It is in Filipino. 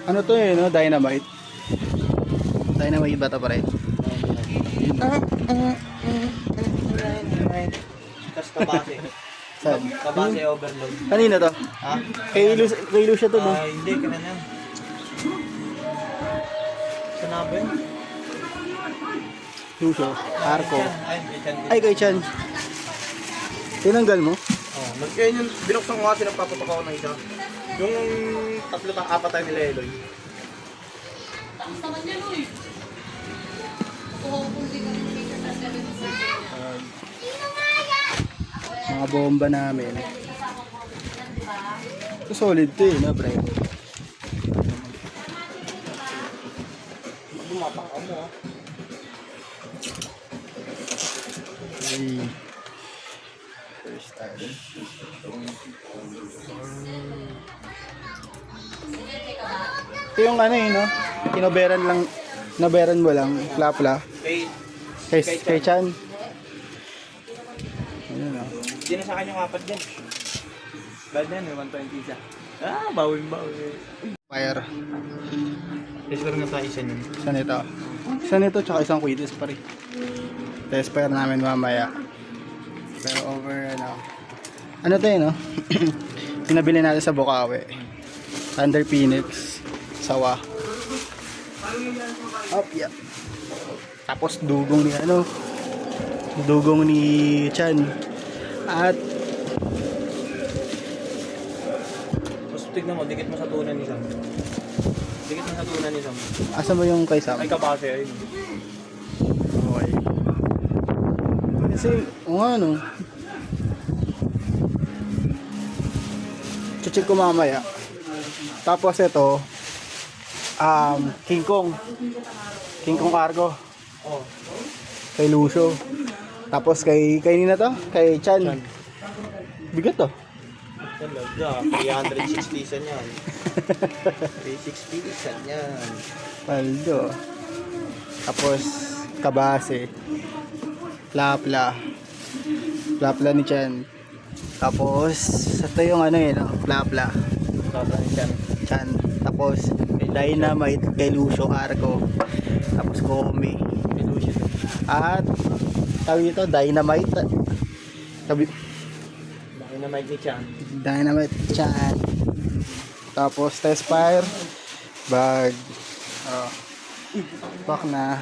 Ano to eh, no? Dynamite. Dynamite ba ito pare? Tapos kabase. Saan? Kabase overload. Kanina to? Ha? Kay Lucia to no? Hindi, kanina. Saan ba yun? Lucia, Arco. Ay, Ay, kay Chan. Tinanggal mo? oh, yun yung binuksan ko kasi nagpapapak ako ng isa. Yung tatlo na apat tayo nila Eloy. Tapos naman yan, uy. Hopefully kami nagkakasabi sa Mga bomba namin. Ito solid to eh, no, pre? Bumapak ka mo. Hey. First time. Ito yung ano eh, no? Kinoberan mo lang, plapla. Kay Chan. Ayan o. Hindi na sa akin yung apat dyan. Bad na yun, 120 isa. Bawin. Fire. Tesper nga tayo isa niyan. Isa nito, tsaka isang quitis pa rin. Test fire namin mamaya. Pero over, ano to no? Pinabili natin sa Bukawi. Thunder Phoenix. Sawa. Up, yeah. Tapos dugong ni Chan. At Tapos tignan mo, dikit mo sa tunan ni Sam. asa mo yung kay Sam? Ay, kabase ayun. Okay. Kasi, ano? Check ko mamaya. Tapos ito, King Kong Cargo. Oh. Kay Lucio. Tapos kay nina to? Kay Chan. Bigat to. Talaga, 360 isa niyan. 360 isa niyan. Paldo. Tapos kabase. Plapla ni Chan. Tapos ito yung plapla. Tata ni Chan. Tapos Dynamite kay Lucio Arco. Tapos Komi. At tawag ito Dynamite. Dynamite Chan. Tapos test fire bag. Pak na.